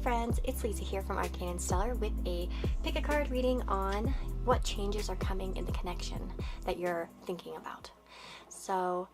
friends, it's Lisa here from Arcane and Stellar with a pick a card reading on what changes are coming in the connection that you're thinking about. So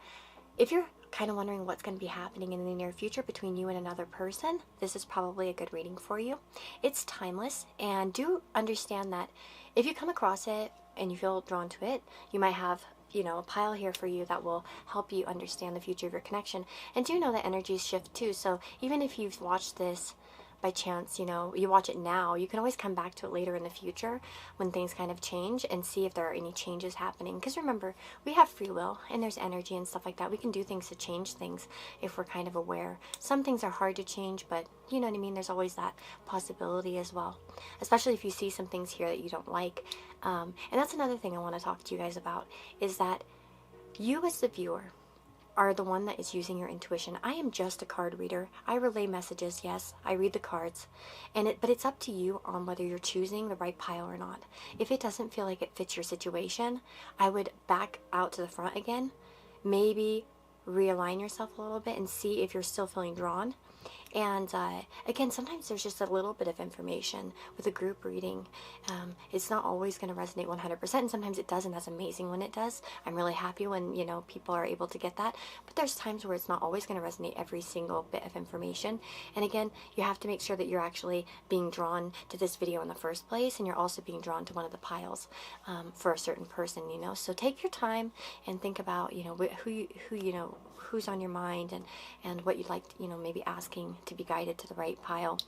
if you're kind of wondering what's going to be happening in the near future between you and another person, this is probably a good reading for you. It's timeless, and do understand that if you come across it and you feel drawn to it, you might have a pile here for you that will help you understand the future of your connection. And do know that energies shift too, so even if you've watched this by chance, you watch it now, you can always come back to it later in the future when things kind of change and see if there are any changes happening. Because remember, we have free will and there's energy and stuff like that. We can do things to change things if we're kind of aware. Some things are hard to change, but you know what I mean? There's always that possibility as well, especially if you see some things here that you don't like. And that's another thing I want to talk to you guys about, is that you as the viewer are the one that is using your intuition. I am just a card reader. I relay messages, yes, I read the cards, but it's up to you on whether you're choosing the right pile or not. If it doesn't feel like it fits your situation, I would back out to the front again, maybe realign yourself a little bit and see if you're still feeling drawn. And again, sometimes there's just a little bit of information with a group reading. It's not always going to resonate 100%, and sometimes it doesn't. That's amazing when it does. I'm really happy when, people are able to get that. But there's times where it's not always going to resonate every single bit of information. And again, you have to make sure that you're actually being drawn to this video in the first place, and you're also being drawn to one of the piles for a certain person, So take your time and think about, who's on your mind and what you'd like, maybe asking to be guided to the right pile.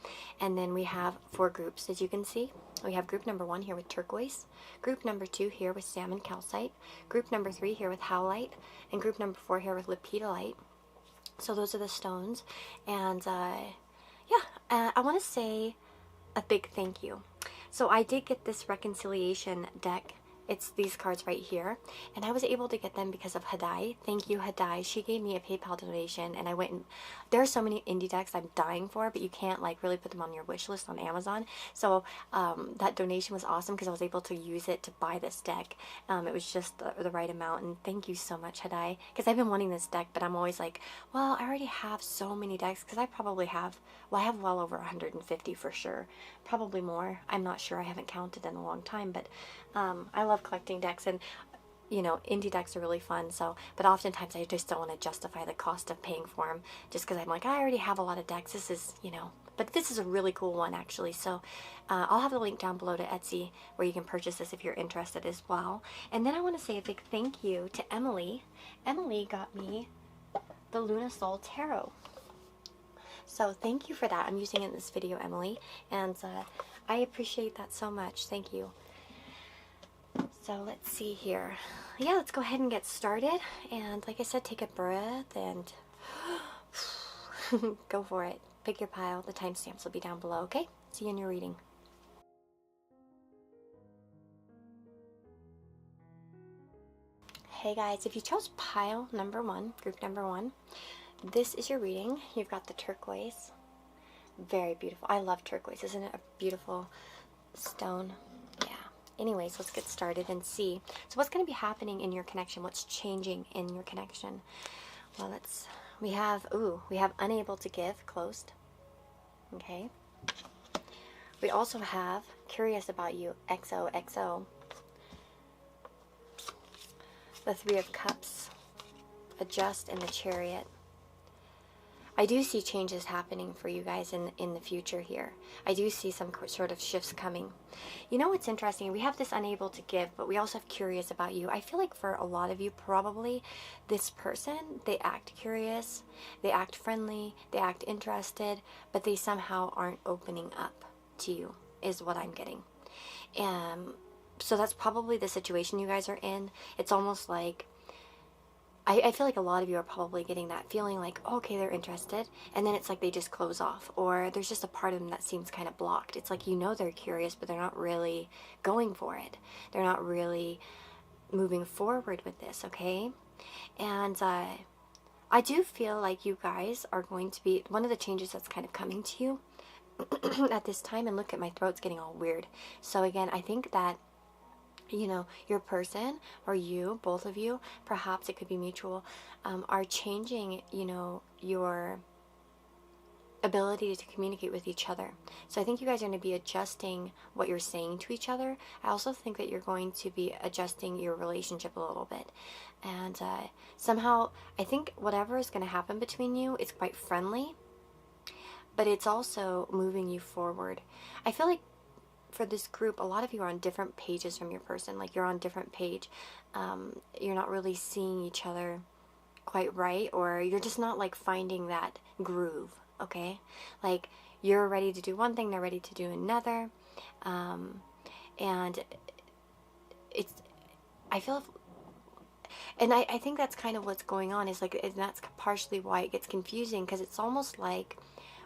And then we have 4 groups, as you can see. We have group number 1 here with turquoise, group number 2 here with salmon calcite, group number 3 here with howlite, and group number 4 here with lepidolite. So those are the stones. And I want to say a big thank you. So I did get this reconciliation deck. It's these cards right here, and I was able to get them because of Hadai. Thank you, Hadai. She gave me a PayPal donation, and I went and there are so many indie decks I'm dying for, but you can't really put them on your wish list on Amazon. So that donation was awesome because I was able to use it to buy this deck. It was just the right amount, and thank you so much, Hadai, because I've been wanting this deck, but I'm always like, well, I already have so many decks, because I probably have, I have well over 150 for sure, probably more. I'm not sure. I haven't counted in a long time, but I love collecting decks, and indie decks are really fun. So, but oftentimes I just don't want to justify the cost of paying for them, just because I'm like, I already have a lot of decks. This is, but this is a really cool one actually. So I'll have the link down below to Etsy where you can purchase this if you're interested as well. And then I want to say a big thank you to Emily. Emily got me the Luna Soul Tarot. So thank you for that. I'm using it in this video, Emily, and I appreciate that so much. Thank you. So let's see here. Yeah, let's go ahead and get started. And like I said, take a breath and go for it. Pick your pile. The timestamps will be down below, okay? See you in your reading. Hey guys, if you chose pile number 1, group number 1, this is your reading. You've got the turquoise. Very beautiful. I love turquoise. Isn't it a beautiful stone? Yeah. Anyways, let's get started and see. So what's going to be happening in your connection? What's changing in your connection? Well, we have unable to give, closed. Okay. We also have curious about you, XOXO. The 3 of Cups, adjust, in the Chariot. I do see changes happening for you guys in the future here. I do see some sort of shifts coming. You know what's interesting? We have this unable to give, but we also have curious about you. I feel like for a lot of you, probably this person, they act curious, they act friendly, they act interested, but they somehow aren't opening up to you, is what I'm getting. So that's probably the situation you guys are in. It's almost like, I feel like a lot of you are probably getting that feeling like, oh, okay, they're interested, and then it's like they just close off, or there's just a part of them that seems kind of blocked. It's like, they're curious, but they're not really going for it. They're not really moving forward with this, okay? And I do feel like you guys are going to be, one of the changes that's kind of coming to you at this time, and look at my throat's getting all weird. So again, I think that your person, or you, both of you, perhaps it could be mutual, are changing, your ability to communicate with each other. So I think you guys are going to be adjusting what you're saying to each other. I also think that you're going to be adjusting your relationship a little bit. And somehow, I think whatever is going to happen between you is quite friendly, but it's also moving you forward. I feel like for this group, a lot of you are on different pages from your person. Like you're on different page. You're not really seeing each other quite right, or you're just not like finding that groove. Okay, like you're ready to do one thing, they're ready to do another, and it's, I feel, and I think that's kind of what's going on, is like, and that's partially why it gets confusing, because it's almost like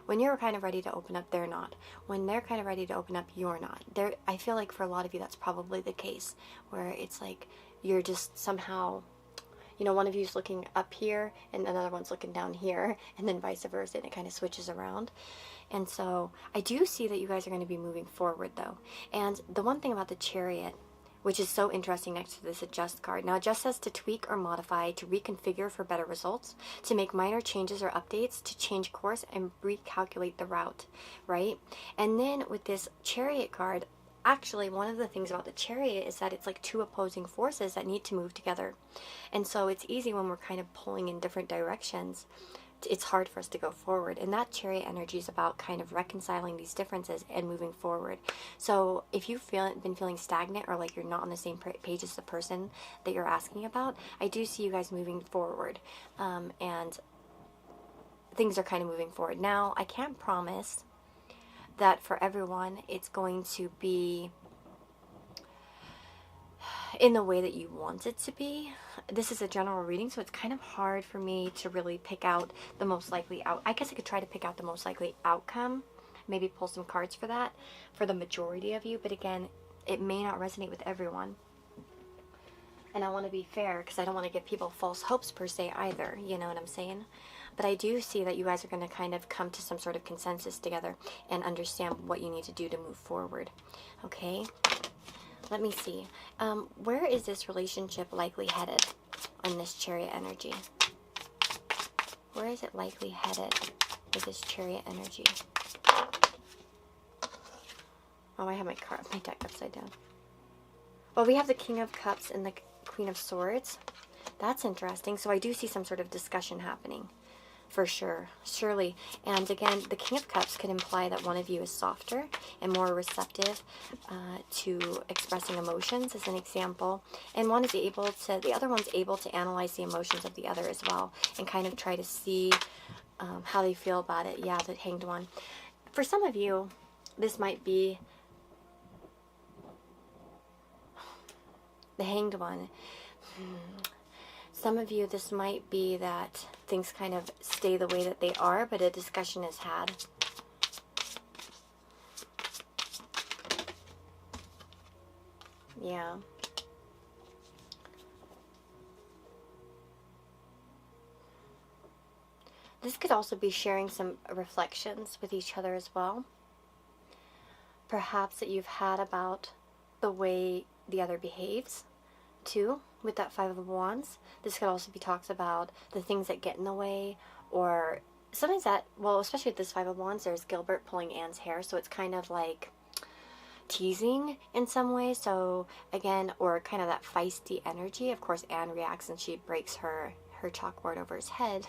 when you're kind of ready to open up, they're not. When they're kind of ready to open up, you're not. I feel like for a lot of you, that's probably the case, where it's like you're just somehow, you know, one of you's looking up here and another one's looking down here, and then vice versa, and it kind of switches around. And so I do see that you guys are going to be moving forward though. And the one thing about the Chariot, which is so interesting next to this adjust card. Now, adjust says to tweak or modify, to reconfigure for better results, to make minor changes or updates, to change course and recalculate the route, right? And then with this Chariot card, actually, one of the things about the Chariot is that it's like two opposing forces that need to move together. And so it's easy when we're kind of pulling in different directions. It's hard for us to go forward. And that Chariot energy is about kind of reconciling these differences and moving forward. So if you've been feeling stagnant, or like you're not on the same page as the person that you're asking about, I do see you guys moving forward. And things are kind of moving forward. Now, I can't promise that for everyone it's going to be in the way that you want it to be. This is a general reading, so it's kind of hard for me to really pick out the most likely I guess I could try to pick out the most likely outcome, maybe pull some cards for that for the majority of you, but again, it may not resonate with everyone. And I want to be fair, because I don't want to give people false hopes per se either, you know what I'm saying? But I do see that you guys are going to kind of come to some sort of consensus together and understand what you need to do to move forward. Okay? Let me see. Where is this relationship likely headed on this Chariot energy? Where is it likely headed with this Chariot energy? Oh, I have my deck upside down. Well, we have the King of Cups and the Queen of Swords. That's interesting. So I do see some sort of discussion happening. For sure, surely. And again, the King of Cups could imply that one of you is softer and more receptive to expressing emotions, as an example. And one is able to, the other one's able to analyze the emotions of the other as well, and kind of try to see how they feel about it. Yeah, the Hanged One. For some of you, this might be the Hanged One. Some of you, this might be that things kind of stay the way that they are, but a discussion is had. Yeah. This could also be sharing some reflections with each other as well. Perhaps that you've had about the way the other behaves, too. With that Five of Wands, this could also be talks about the things that get in the way, or sometimes that, well, especially with this Five of Wands, there's Gilbert pulling Anne's hair, so it's kind of like teasing in some way. So again, or kind of that feisty energy. Of course, Anne reacts and she breaks her chalkboard over his head.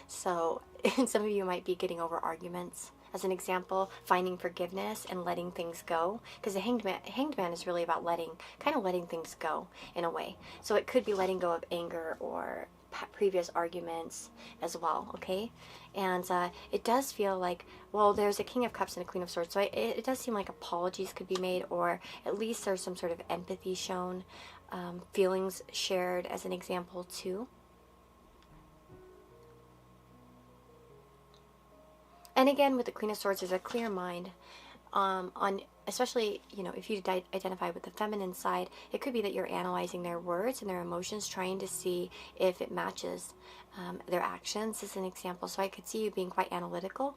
So some of you might be getting over arguments. As an example, finding forgiveness and letting things go. Because the Hanged Man is really about kind of letting things go in a way. So it could be letting go of anger or previous arguments as well, okay? And it does feel like, well, there's a King of Cups and a Queen of Swords. So it does seem like apologies could be made, or at least there's some sort of empathy shown, feelings shared, as an example, too. And again, with the Queen of Swords, there's a clear mind. on, especially, you know, if you identify with the feminine side, it could be that you're analyzing their words and their emotions, trying to see if it matches their actions, as an example. So I could see you being quite analytical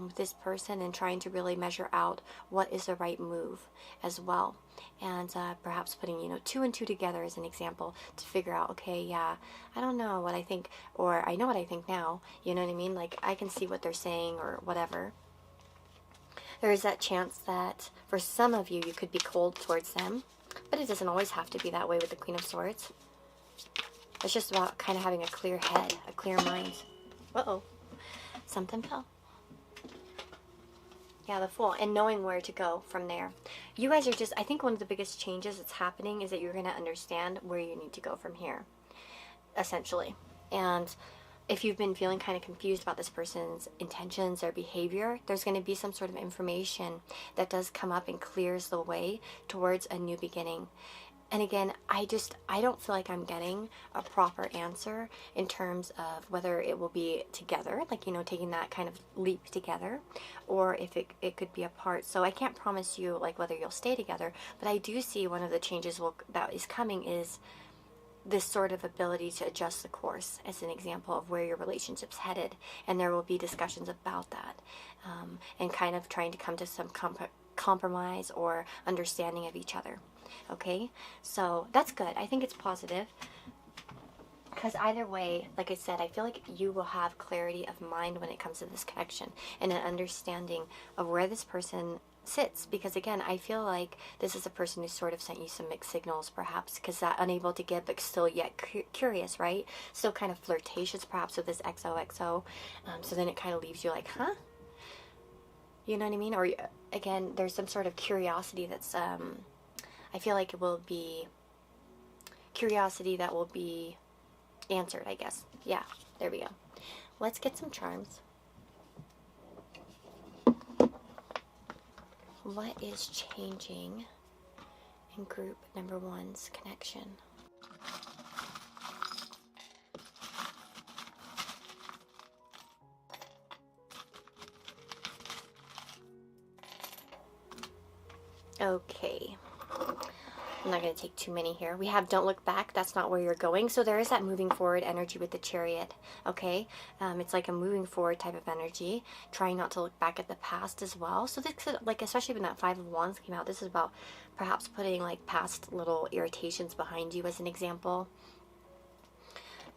with this person and trying to really measure out what is the right move as well. And perhaps putting, you know, 2 and 2 together as an example to figure out, okay, yeah, I don't know what I think, or I know what I think now, you know what I mean? Like, I can see what they're saying or whatever. There is that chance that for some of you, you could be cold towards them, but it doesn't always have to be that way with the Queen of Swords. It's just about kind of having a clear head, a clear mind. Uh-oh. Something fell. Yeah, the Fool, and knowing where to go from there. You guys are just, I think one of the biggest changes that's happening is that you're going to understand where you need to go from here, essentially. And if you've been feeling kind of confused about this person's intentions or behavior, there's going to be some sort of information that does come up and clears the way towards a new beginning. And again, I don't feel like I'm getting a proper answer in terms of whether it will be together, like, you know, taking that kind of leap together, or if it could be apart. So I can't promise you, like, whether you'll stay together, but I do see one of the changes that is coming is this sort of ability to adjust the course, as an example of where your relationship's headed. And there will be discussions about that, and kind of trying to come to some compromise or understanding of each other. Okay, so that's good. I think it's positive, because either way, like I said, I feel like you will have clarity of mind when it comes to this connection and an understanding of where this person sits. Because again, I feel like this is a person who sort of sent you some mixed signals, perhaps, because that unable to give but still yet curious, right? Still kind of flirtatious, perhaps, with this XOXO. So then it kind of leaves you like, huh? You know what I mean? Or again, there's some sort of curiosity that's I feel like it will be curiosity that will be answered, I guess. Yeah, there we go. Let's get some charms. What is changing in group number 1's connection? Okay. I'm not going to take too many here. We have don't look back. That's not where you're going. So there is that moving forward energy with the Chariot. Okay. It's like a moving forward type of energy. Trying not to look back at the past as well. So this could, like, especially when that 5 of Wands came out, this is about perhaps putting like past little irritations behind you, as an example.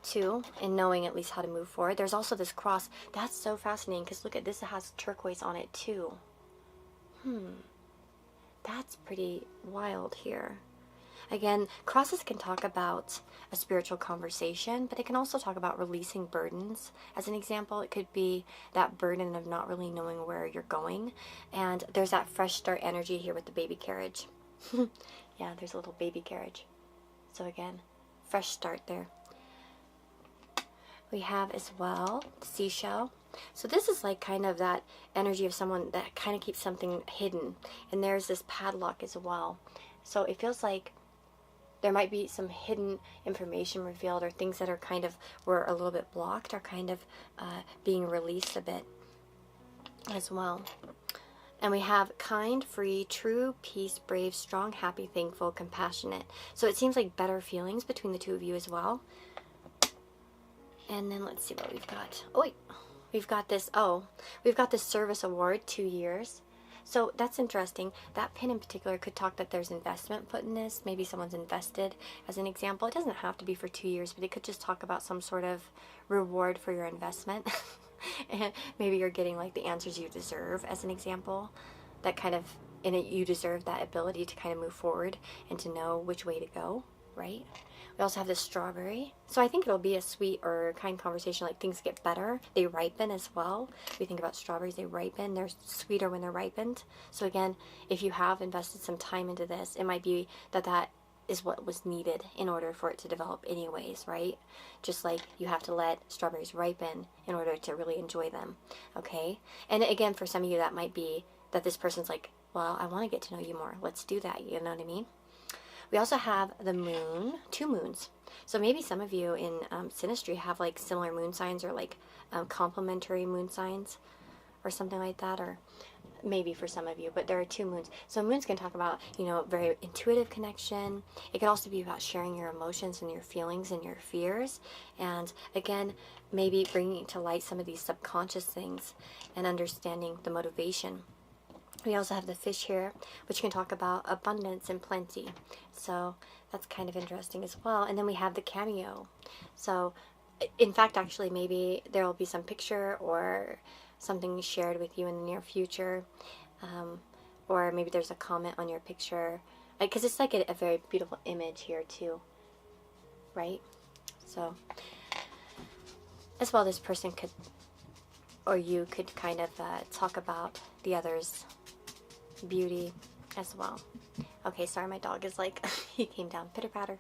2, and knowing at least how to move forward. There's also this cross. That's so fascinating, because look at this. It has turquoise on it too. That's pretty wild here. Again, crosses can talk about a spiritual conversation, but it can also talk about releasing burdens. As an example, it could be that burden of not really knowing where you're going. And there's that fresh start energy here with the baby carriage. Yeah, there's a little baby carriage. So again, fresh start there. We have as well seashell. So this is like kind of that energy of someone that kind of keeps something hidden. And there's this padlock as well. So it feels like there might be some hidden information revealed, or things that are kind of were a little bit blocked are kind of being released a bit as well. And we have kind, free, true, peace, brave, strong, happy, thankful, compassionate. So it seems like better feelings between the 2 of you as well. And then let's see what we've got. Oh, wait. We've got this service award, 2 years. So that's interesting. That pin in particular could talk that there's investment put in this. Maybe someone's invested, as an example. It doesn't have to be for 2 years, but it could just talk about some sort of reward for your investment. And maybe you're getting like the answers you deserve, as an example. That kind of, in it, you deserve that ability to kind of move forward and to know which way to go, right? We also have this strawberry. So I think it'll be a sweet or kind conversation, like things get better. They ripen as well. We think about strawberries, they ripen. They're sweeter when they're ripened. So again, if you have invested some time into this, it might be that is what was needed in order for it to develop anyways, right? Just like you have to let strawberries ripen in order to really enjoy them, okay? And again, for some of you, that might be that this person's like, well, I want to get to know you more. Let's do that, you know what I mean? We also have the moon, 2 moons. So maybe some of you in synastry have like similar moon signs, or like complementary moon signs. or something like that, or maybe for some of you, but there are 2 moons. So moons can talk about, very intuitive connection. It can also be about sharing your emotions and your feelings and your fears. And again, maybe bringing to light some of these subconscious things and understanding the motivation. We also have the fish here, which can talk about abundance and plenty. So that's kind of interesting as well. And then we have the cameo. So in fact, actually, maybe there will be some picture or something shared with you in the near future, or maybe there's a comment on your picture, because it's like a very beautiful image here too, right? So as well, this person could, or you could kind of talk about the other's beauty as well. Okay, sorry, my dog is like, he came down pitter-patter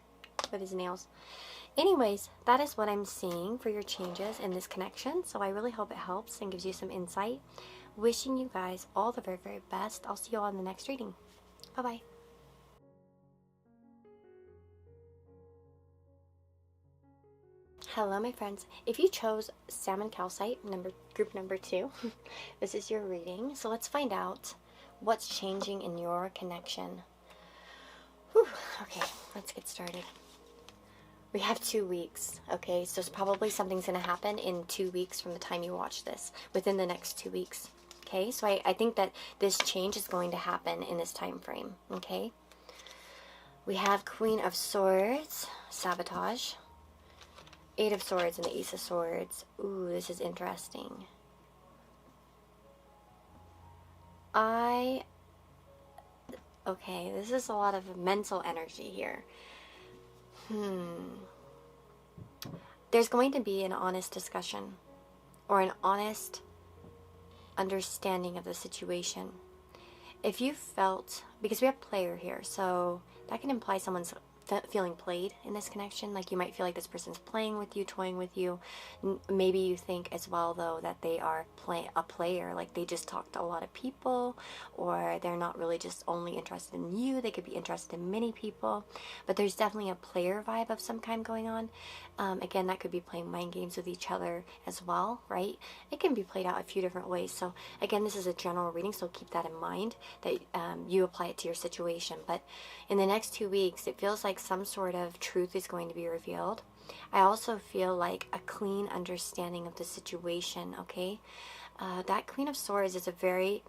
with his nails. Anyways, that is what I'm seeing for your changes in this connection. So I really hope it helps and gives you some insight. Wishing you guys all the very, very best. I'll see you all in the next reading. Bye-bye. Hello, my friends. If you chose Salmon Calcite, group number 2, this is your reading. So let's find out what's changing in your connection. Whew. Okay, let's get started. We have 2 weeks, okay? So it's probably something's going to happen in 2 weeks from the time you watch this, within the next 2 weeks, okay? So I think that this change is going to happen in this time frame, okay? We have Queen of Swords, Sabotage, 8 of Swords, and the Ace of Swords. Ooh, this is interesting. Okay, this is a lot of mental energy here. There's going to be an honest discussion or an honest understanding of the situation. If you felt, because we have player here, so that can imply someone's feeling played in this connection. Like you might feel like this person's playing with you, toying with you. Maybe you think as well, though, that they are a player, like they just talk to a lot of people, or they're not really just only interested in you. They could be interested in many people, but there's definitely a player vibe of some kind going on. Again, that could be playing mind games with each other as well, right? It can be played out a few different ways. So again, this is a general reading, so keep that in mind, that you apply it to your situation. But in the next 2 weeks, it feels like some sort of truth is going to be revealed. I also feel like a clean understanding of the situation, okay? That Queen of Swords is a very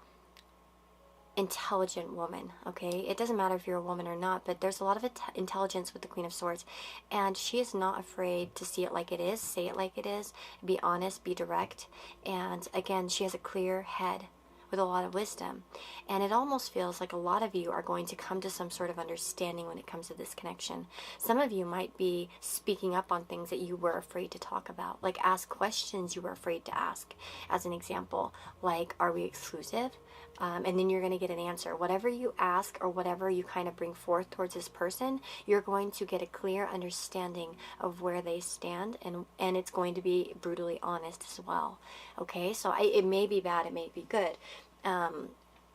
intelligent woman, okay? It doesn't matter if you're a woman or not, but there's a lot of intelligence with the Queen of Swords, and she is not afraid to see it like it is, say it like it is, be honest, be direct, and again, she has a clear head with a lot of wisdom. And it almost feels like a lot of you are going to come to some sort of understanding when it comes to this connection. Some of you might be speaking up on things that you were afraid to talk about, like ask questions you were afraid to ask. As an example, like, are we exclusive? And then you're going to get an answer. Whatever you ask or whatever you kind of bring forth towards this person, you're going to get a clear understanding of where they stand, and it's going to be brutally honest as well. Okay, so it may be bad, it may be good.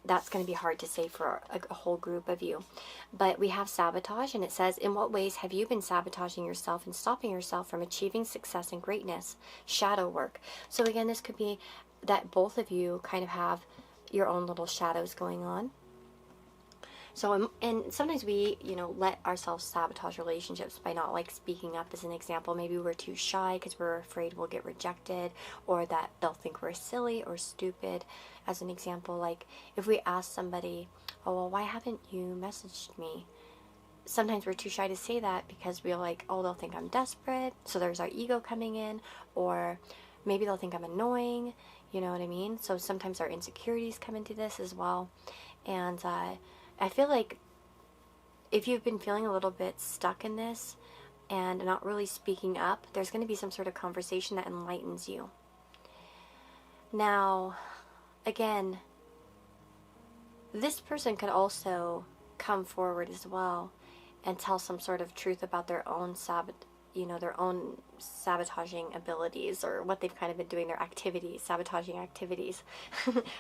That's going to be hard to say for a whole group of you. But we have sabotage, and it says, in what ways have you been sabotaging yourself and stopping yourself from achieving success and greatness? Shadow work. So again, this could be that both of you kind of have your own little shadows going on. So, and sometimes we, let ourselves sabotage relationships by not speaking up. As an example, maybe we're too shy because we're afraid we'll get rejected, or that they'll think we're silly or stupid. As an example, like if we ask somebody, oh, well, why haven't you messaged me? Sometimes we're too shy to say that because we're like, oh, they'll think I'm desperate. So there's our ego coming in, or maybe they'll think I'm annoying. You know what I mean? So sometimes our insecurities come into this as well. And I feel like if you've been feeling a little bit stuck in this and not really speaking up, there's going to be some sort of conversation that enlightens you. Now, again, this person could also come forward as well and tell some sort of truth about their own you know, their own sabotaging abilities, or what they've kind of been doing, their activities, sabotaging activities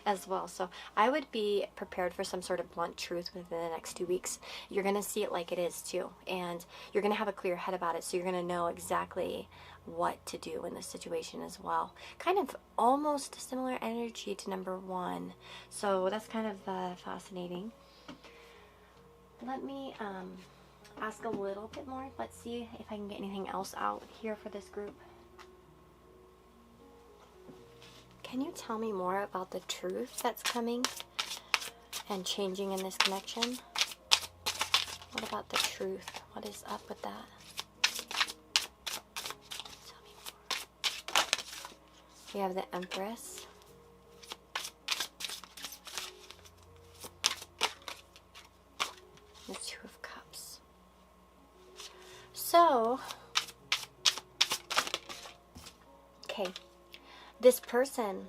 as well. So I would be prepared for some sort of blunt truth within the next 2 weeks. You're going to see it like it is too, and you're going to have a clear head about it, so you're going to know exactly what to do in this situation as well. Kind of almost similar energy to number 1, so that's kind of fascinating. Let me ask a little bit more. Let's see if I can get anything else out here for this group. Can you tell me more about the truth that's coming and changing in this connection? What about the truth? What is up with that? Tell me more. We have the Empress. The Two of Cups. So, okay, this person,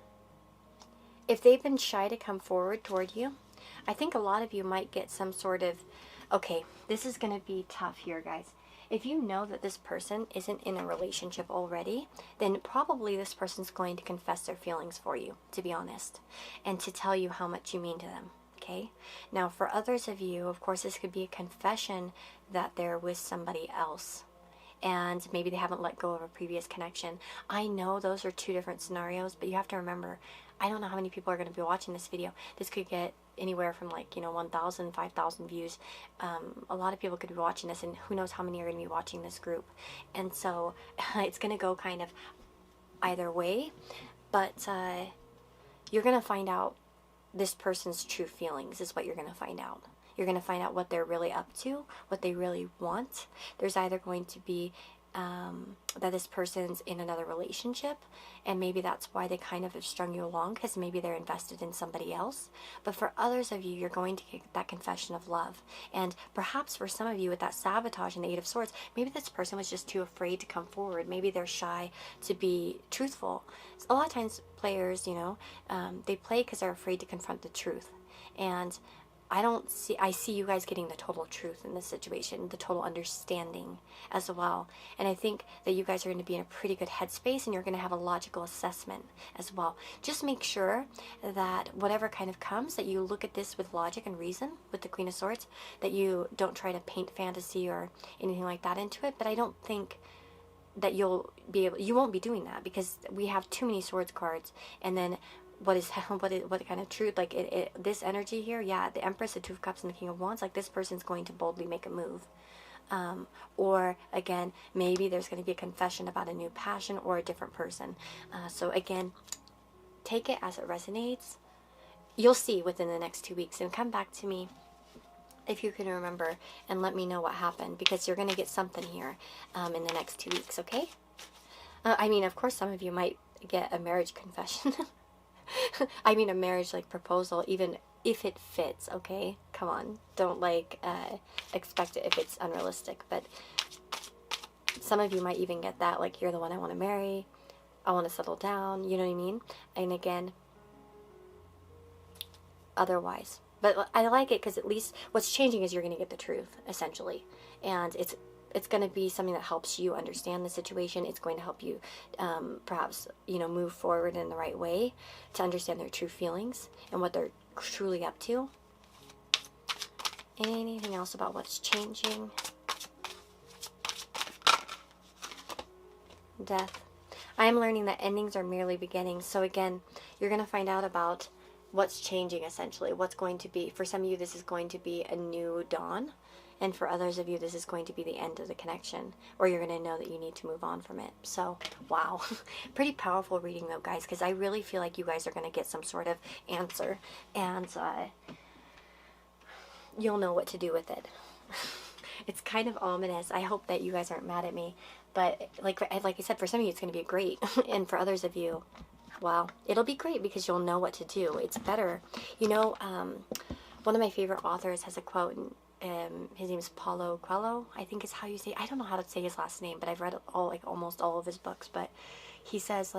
if they've been shy to come forward toward you, I think a lot of you might get some sort of, okay, this is going to be tough here, guys. If you know that this person isn't in a relationship already, then probably this person's going to confess their feelings for you, to be honest, and to tell you how much you mean to them. Okay. Now, for others of you, of course, this could be a confession that they're with somebody else, and maybe they haven't let go of a previous connection. I know those are two different scenarios, but you have to remember, I don't know how many people are going to be watching this video. This could get anywhere from, like, 1,000, 5,000 views. A lot of people could be watching this, and who knows how many are going to be watching this group. And so it's going to go kind of either way, but you're going to find out this person's true feelings is what you're going to find out. You're going to find out what they're really up to, what they really want. There's either going to be that this person's in another relationship, and maybe that's why they kind of have strung you along, because maybe they're invested in somebody else. But for others of you, you're going to get that confession of love. And perhaps for some of you, with that sabotage and the Eight of Swords, maybe this person was just too afraid to come forward. Maybe they're shy to be truthful. A lot of times players, they play because they're afraid to confront the truth. And I see you guys getting the total truth in this situation, the total understanding as well. And I think that you guys are going to be in a pretty good headspace, and you're going to have a logical assessment as well. Just make sure that whatever kind of comes, that you look at this with logic and reason, with the Queen of Swords, that you don't try to paint fantasy or anything like that into it. But I don't think that you won't be doing that, because we have too many Swords cards, and then what kind of truth, like this energy here, yeah, the Empress, the Two of Cups, and the King of Wands, like this person's going to boldly make a move. Or again, maybe there's going to be a confession about a new passion or a different person. So again, take it as it resonates. You'll see within the next 2 weeks, and come back to me if you can remember, and let me know what happened, because you're going to get something here in the next 2 weeks, okay? I mean, of course, some of you might get a marriage confession. I mean, a marriage, like, proposal, even if it fits, okay? Come on. Don't, like, expect it if it's unrealistic. But some of you might even get that, like, you're the one I want to marry. I want to settle down. You know what I mean? And again, otherwise. But I like it because at least what's changing is you're going to get the truth, essentially. And it's going to be something that helps you understand the situation. It's going to help you perhaps, move forward in the right way to understand their true feelings and what they're truly up to. Anything else about what's changing? Death. I am learning that endings are merely beginnings. So again, you're going to find out about what's changing, essentially. What's going to be. For some of you, this is going to be a new dawn. And for others of you, this is going to be the end of the connection, or you're going to know that you need to move on from it. So, wow. Pretty powerful reading, though, guys, because I really feel like you guys are going to get some sort of answer, and you'll know what to do with it. It's kind of ominous. I hope that you guys aren't mad at me, but like I said, for some of you, it's going to be great, and for others of you, wow, it'll be great because you'll know what to do. It's better. One of my favorite authors has a quote, and his name is Paulo Coelho, I think is how you say it. I don't know how to say his last name, but I've read almost all of his books. But he says,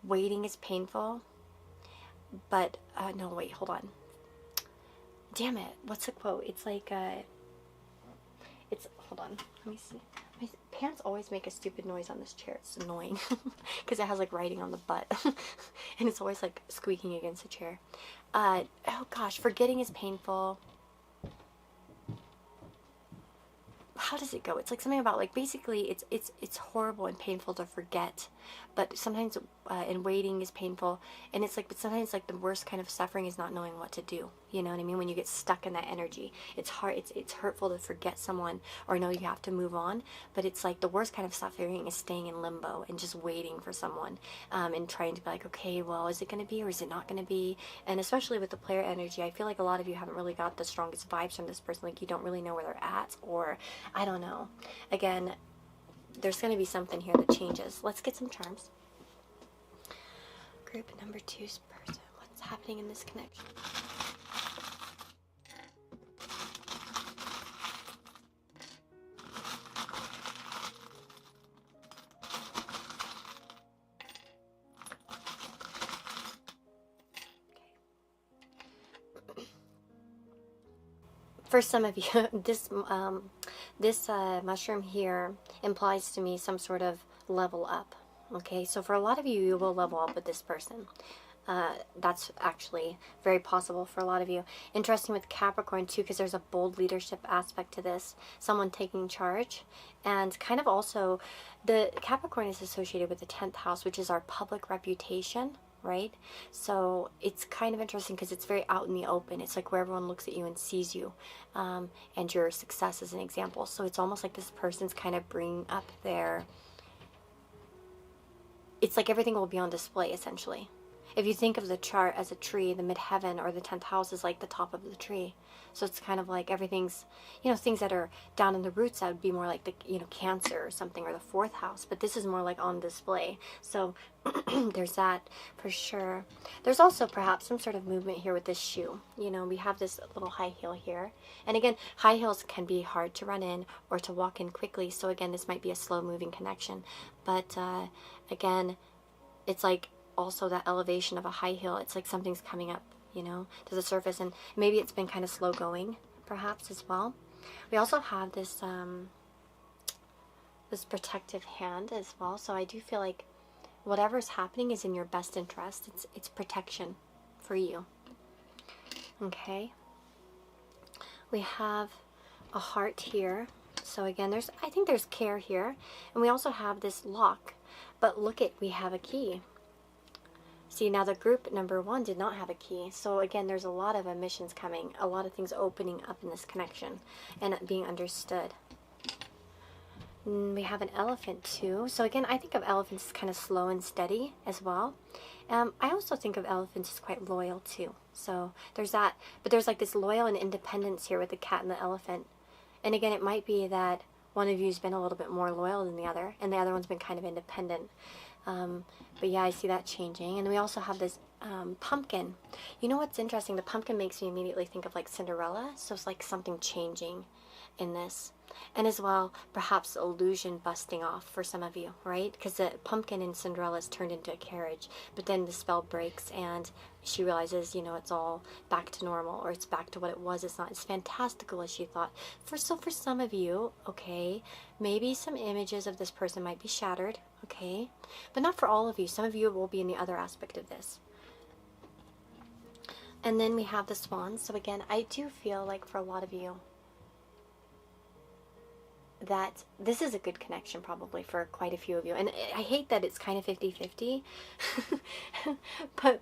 waiting is painful, but no, wait, hold on. Damn it, what's the quote? It's hold on, let me see. My pants always make a stupid noise on this chair. It's annoying because it has like writing on the butt and it's always like squeaking against the chair. Oh gosh, forgetting is painful. How does it go? It's like something about like basically it's horrible and painful to forget, but sometimes and waiting is painful, and it's like, but sometimes like the worst kind of suffering is not knowing what to do. You know what I mean? When you get stuck in that energy, it's hard. It's hurtful to forget someone or know you have to move on, but it's like the worst kind of suffering is staying in limbo and just waiting for someone, and trying to be like, okay, well, is it going to be or is it not going to be? And especially with the player energy, I feel like a lot of you haven't really got the strongest vibes from this person. Like you don't really know where they're at, or I don't know. Again, there's going to be something here that changes. Let's get some charms. Group number 2's person. What's happening in this connection? For some of you, this mushroom here implies to me some sort of level up. Okay, so for a lot of you, you will level up with this person. That's actually very possible for a lot of you. Interesting with Capricorn too, because there's a bold leadership aspect to this. Someone taking charge. And kind of also, the Capricorn is associated with the 10th house, which is our public reputation. Right? So it's kind of interesting because it's very out in the open. It's like where everyone looks at you and sees you, and your success as an example. So it's almost like this person's kind of bringing up their, it's like everything will be on display essentially. If you think of the chart as a tree, the midheaven or the 10th house is like the top of the tree. So it's kind of like everything's, you know, things that are down in the roots, that would be more like the, you know, Cancer or something, or the 4th house. But this is more like on display. So there's that for sure. There's also perhaps some sort of movement here with this shoe. You know, we have this little high heel here. And again, high heels can be hard to run in or to walk in quickly. So again, this might be a slow moving connection. But again, it's like, also that elevation of a high heel. It's like something's coming up, you know, to the surface, and maybe it's been kind of slow going perhaps as well. We also have this this protective hand as well. So I do feel like whatever's happening is in your best interest. It's protection for you. Okay, we have a heart here. So again, I think there's care here, and we also have this lock, but look at, we have a key. See, now the group number 1 did not have a key. So again, there's a lot of emissions coming, a lot of things opening up in this connection and being understood. We have an elephant too. So again, I think of elephants as kind of slow and steady as well. I also think of elephants as quite loyal too. So there's that, but there's like this loyal and independence here with the cat and the elephant. And again, it might be that one of you's been a little bit more loyal than the other, and the other one's been kind of independent. But yeah, I see that changing. And we also have this pumpkin. You know what's interesting? The pumpkin makes me immediately think of like Cinderella. So it's like something changing in this. And as well, perhaps illusion busting off for some of you, right? Because the pumpkin in Cinderella is turned into a carriage, but then the spell breaks and she realizes, you know, it's all back to normal, or it's back to what it was. It's not as fantastical as she thought. So for some of you, okay, maybe some images of this person might be shattered, okay, but not for all of you. Some of you will be in the other aspect of this. And then we have the swan. So again, I do feel like for a lot of you, that this is a good connection probably for quite a few of you. And I hate that it's kind of 50-50. But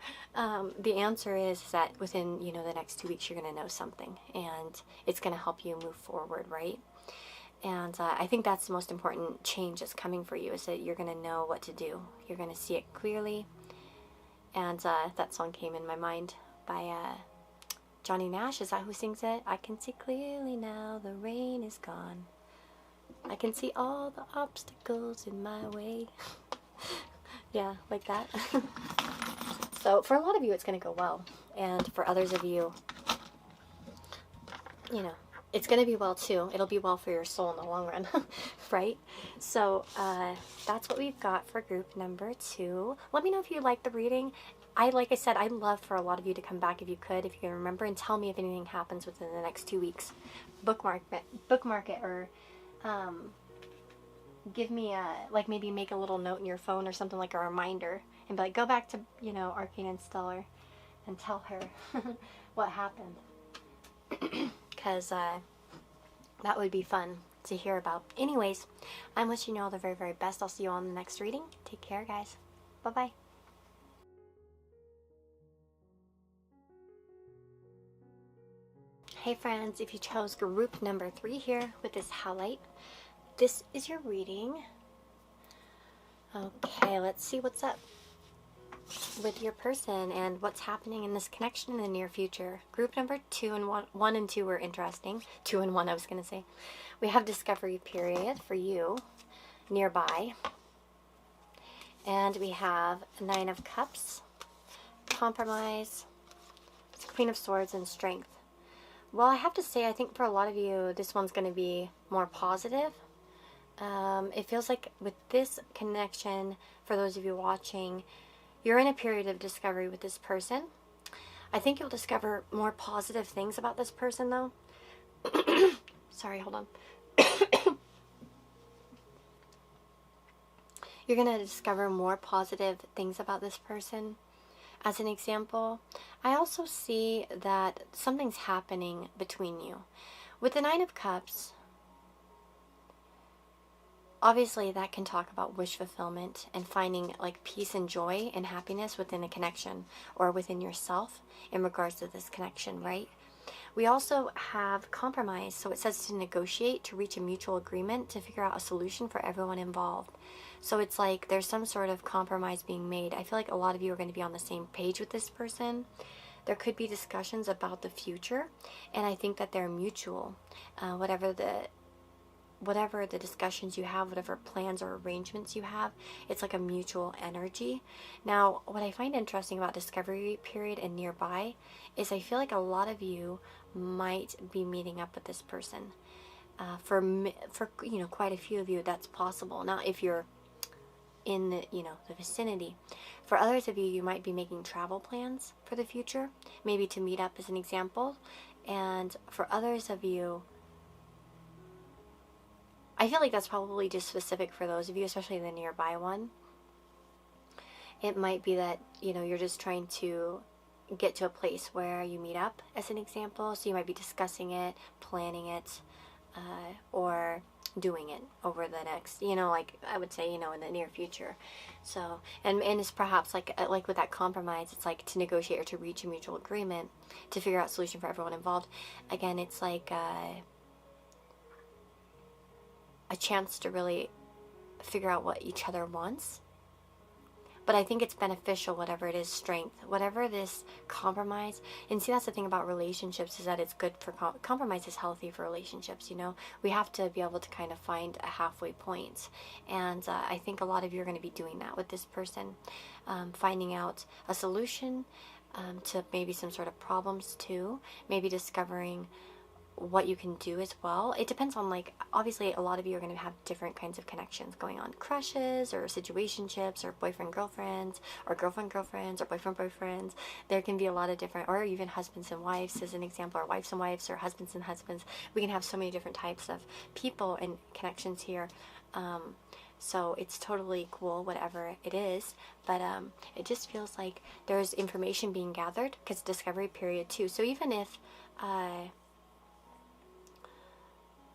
the answer is that within, you know, the next 2 weeks, you're going to know something. And it's going to help you move forward, right? And I think that's the most important change that's coming for you, is that you're going to know what to do. You're going to see it clearly. And that song came in my mind by Johnny Nash. Is that who sings it? I can see clearly now, the rain is gone. I can see all the obstacles in my way. Yeah, like that. So for a lot of you, it's going to go well. And for others of you, you know, it's going to be well too. It'll be well for your soul in the long run, right? So that's what we've got for group number 2. Let me know if you like the reading. Like I said, I'd love for a lot of you to come back if you could, if you can remember, and tell me if anything happens within the next 2 weeks. Bookmark it, or give me a, like maybe make a little note in your phone or something, like a reminder, and be like, go back to, you know, Arcane and Stellar and tell her what happened. Because that would be fun to hear about. Anyways, I'm wishing you all the very, very best. I'll see you all in the next reading. Take care, guys. Bye-bye. Hey friends, if you chose group number 3 here with this highlight, this is your reading. Okay, let's see what's up with your person and what's happening in this connection in the near future. Group number 2 and 1 and 2 were interesting. 2 and 1, I was going to say. We have discovery period for you nearby. And we have 9 of Cups, compromise, Queen of Swords, and strength. Well, I have to say, I think for a lot of you, this one's going to be more positive. It feels like with this connection, for those of you watching, you're in a period of discovery with this person. I think you'll discover more positive things about this person, though. Sorry, hold on. You're going to discover more positive things about this person. As an example, I also see that something's happening between you. With the 9 of Cups, obviously that can talk about wish fulfillment and finding like peace and joy and happiness within a connection or within yourself in regards to this connection, right? We also have compromise, so it says to negotiate, to reach a mutual agreement, to figure out a solution for everyone involved. So it's like there's some sort of compromise being made. I feel like a lot of you are going to be on the same page with this person. There could be discussions about the future, and I think that they're mutual. Whatever the discussions you have, whatever plans or arrangements you have, it's like a mutual energy. Now, what I find interesting about discovery period and nearby is I feel like a lot of you might be meeting up with this person. For you know, quite a few of you, that's possible. Now, if you're in the, you know, the vicinity. For others of you, you might be making travel plans for the future, maybe to meet up as an example. And for others of you, I feel like that's probably just specific for those of you, especially the nearby one. It might be that, you know, you're just trying to get to a place where you meet up as an example. So you might be discussing it, planning it, or doing it over the next, you know, like I would say, you know, in the near future. So, and it's perhaps like with that compromise, it's like to negotiate or to reach a mutual agreement, to figure out a solution for everyone involved. Again, it's like a chance to really figure out what each other wants. But I think it's beneficial, whatever it is, strength, whatever this compromise. And see, that's the thing about relationships, is that it's good for compromise is healthy for relationships, you know. We have to be able to kind of find a halfway point. And I think a lot of you are going to be doing that with this person, finding out a solution to maybe some sort of problems too, maybe discovering what you can do as well. It depends on, like, obviously a lot of you are going to have different kinds of connections going on, crushes or situationships or boyfriend girlfriends or girlfriend girlfriends or boyfriend boyfriends. There can be a lot of different, or even husbands and wives as an example, or wives and wives, or husbands and husbands. We can have so many different types of people and connections here. So it's totally cool, whatever it is, but it just feels like there's information being gathered, because discovery period too. So even if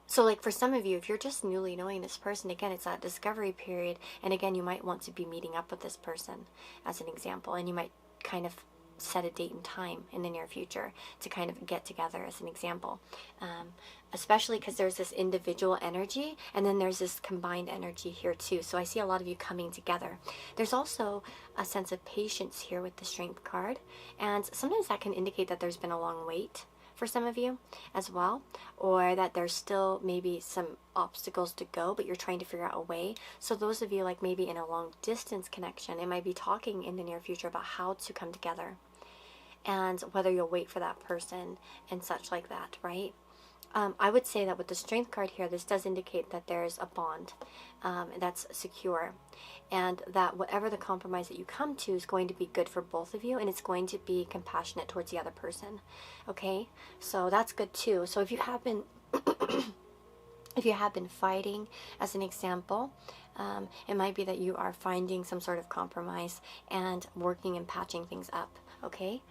so like for some of you, if you're just newly knowing this person, again, it's that discovery period. And again, you might want to be meeting up with this person as an example. And you might kind of set a date and time in the near future to kind of get together as an example. Especially because there's this individual energy and then there's this combined energy here too. So I see a lot of you coming together. There's also a sense of patience here with the Strength card. And sometimes that can indicate that there's been a long wait for some of you as well, or that there's still maybe some obstacles to go, but you're trying to figure out a way. So those of you like maybe in a long distance connection, it might be talking in the near future about how to come together and whether you'll wait for that person and such like that, right? I would say that with the Strength card here, this does indicate that there's a bond that's secure, and that whatever the compromise that you come to is going to be good for both of you, and it's going to be compassionate towards the other person. Okay, so that's good too. So if you have been If you have been fighting, as an example, it might be that you are finding some sort of compromise and working and patching things up, okay?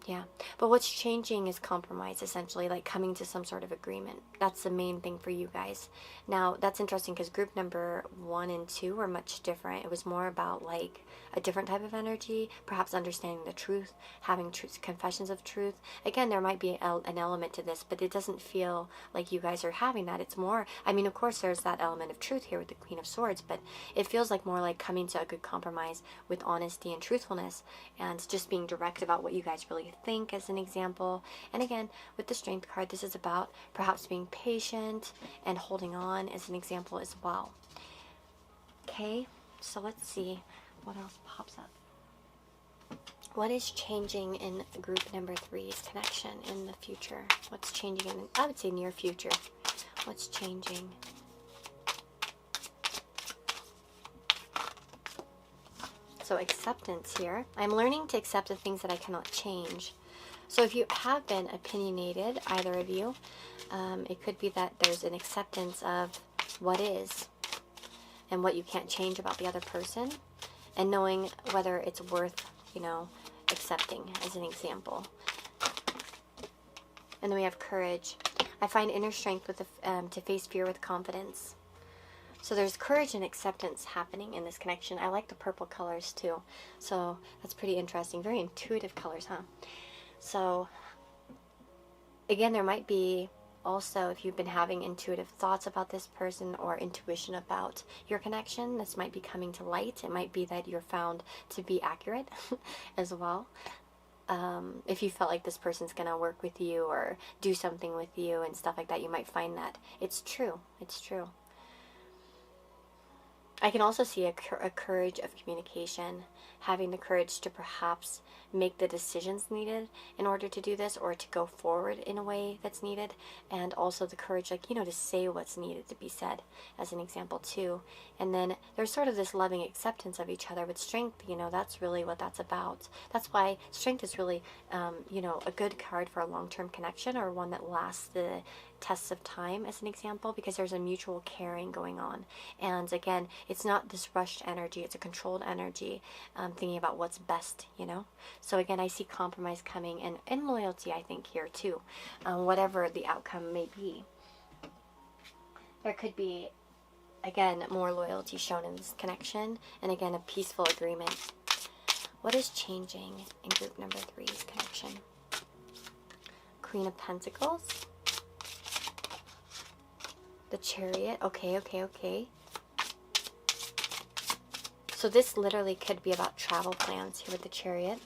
Yeah, but what's changing is compromise, essentially, like coming to some sort of agreement. That's the main thing for you guys. Now, that's interesting because group number 1 and 2 were much different. It was more about like a different type of energy, perhaps understanding the truth, having truth, confessions of truth. Again, there might be an element to this, but it doesn't feel like you guys are having that. It's more, I mean, of course, there's that element of truth here with the Queen of Swords, but it feels like more like coming to a good compromise with honesty and truthfulness and just being direct about what you guys really think, as an example. And again, with the Strength card, this is about perhaps being patient and holding on, as an example as well. Okay, so let's see what else pops up. What is changing in group number 3's connection in the future? What's changing in, I would say, near future? What's changing? So acceptance here. I'm learning to accept the things that I cannot change. So if you have been opinionated, either of you, it could be that there's an acceptance of what is and what you can't change about the other person, and knowing whether it's worth, you know, accepting, as an example. And then we have courage. I find inner strength with to face fear with confidence. So there's courage and acceptance happening in this connection. I like the purple colors too. So that's pretty interesting. Very intuitive colors, huh? So again, there might be also, if you've been having intuitive thoughts about this person or intuition about your connection, this might be coming to light. It might be that you're found to be accurate as well. If you felt like this person's going to work with you or do something with you and stuff like that, you might find that it's true. It's true. I can also see a courage of communication, having the courage to perhaps make the decisions needed in order to do this, or to go forward in a way that's needed, and also the courage, like, you know, to say what's needed to be said, as an example too. And then there's sort of this loving acceptance of each other with strength. You know, that's really what that's about. That's why strength is really, you know, a good card for a long-term connection, or one that lasts the tests of time, as an example, because there's a mutual caring going on. And again, it's not this rushed energy, it's a controlled energy, thinking about what's best, you know. So again, I see compromise coming, and loyalty, I think, here too, whatever the outcome may be. There could be, again, more loyalty shown in this connection, and again, a peaceful agreement. What is changing in group number 3's connection? Queen of Pentacles, the Chariot. Okay. So this literally could be about travel plans here with the Chariot.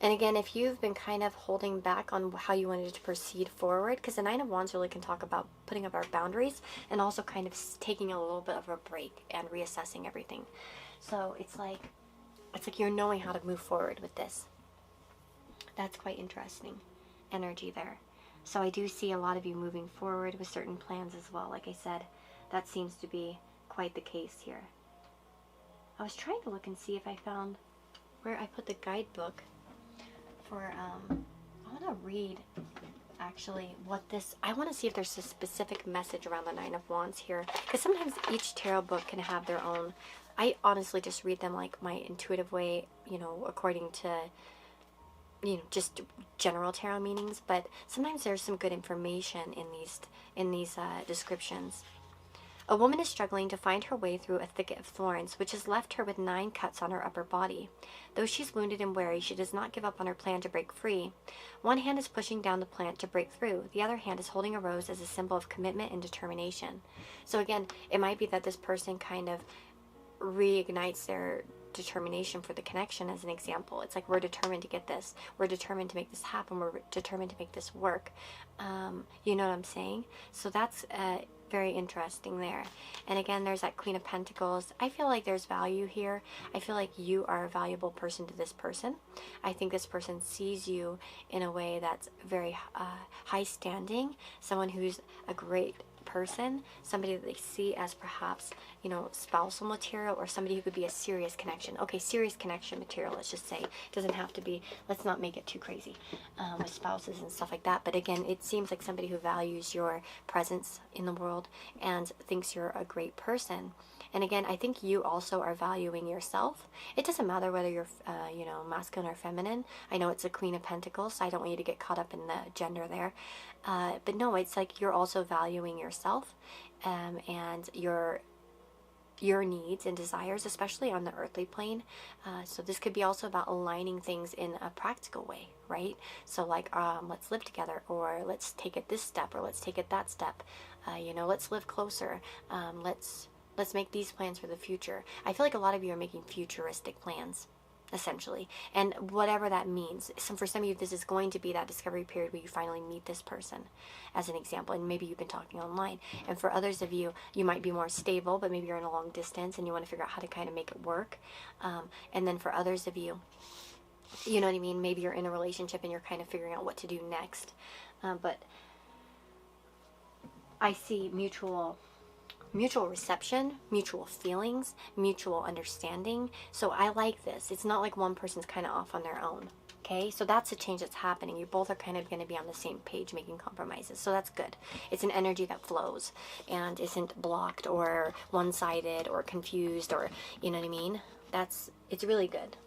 And again, if you've been kind of holding back on how you wanted to proceed forward, because the Nine of Wands really can talk about putting up our boundaries and also kind of taking a little bit of a break and reassessing everything. So it's like you're knowing how to move forward with this. That's quite interesting energy there. So I do see a lot of you moving forward with certain plans as well. Like I said, that seems to be quite the case here. I was trying to look and see if I found where I put the guidebook for, I want to read actually what this, I want to see if there's a specific message around the Nine of Wands here, because sometimes each tarot book can have their own. I honestly just read them like my intuitive way, you know, according to, you know, just general tarot meanings, but sometimes there's some good information in these descriptions. A woman is struggling to find her way through a thicket of thorns, which has left her with 9 cuts on her upper body. Though she's wounded and weary, she does not give up on her plan to break free. One hand is pushing down the plant to break through. The other hand is holding a rose as a symbol of commitment and determination. So again, it might be that this person kind of reignites their determination for the connection, as an example. It's like, we're determined to get this. We're determined to make this happen. We're determined to make this work. You know what I'm saying? So that's very interesting there. And again, there's that Queen of Pentacles. I feel like there's value here. I feel like you are a valuable person to this person. I think this person sees you in a way that's very high standing, someone who's a great person, somebody that they see as perhaps, you know, spousal material, or somebody who could be a serious connection. Okay, serious connection material, let's just say. It doesn't have to be, let's not make it too crazy with spouses and stuff like that. But again, it seems like somebody who values your presence in the world and thinks you're a great person. And again, I think you also are valuing yourself. It doesn't matter whether you're, you know, masculine or feminine. I know it's a Queen of Pentacles, so I don't want you to get caught up in the gender there. But no, it's like you're also valuing yourself and your needs and desires, especially on the earthly plane. So this could be also about aligning things in a practical way, right? So like, let's live together, or let's take it this step, or let's take it that step. You know, let's live closer. Let's make these plans for the future. I feel like a lot of you are making futuristic plans, essentially. And whatever that means. For some of you, this is going to be that discovery period where you finally meet this person, as an example. And maybe you've been talking online. And for others of you, you might be more stable, but maybe you're in a long distance and you want to figure out how to kind of make it work. And then for others of you, you know what I mean? Maybe you're in a relationship and you're kind of figuring out what to do next. But I see mutual reception, mutual feelings, mutual understanding. So I like this. It's not like one person's kind of off on their own. Okay, so that's a change that's happening. You both are kind of going to be on the same page, making compromises. So that's good. It's an energy that flows and isn't blocked or one-sided or confused, or, you know what I mean? It's really good.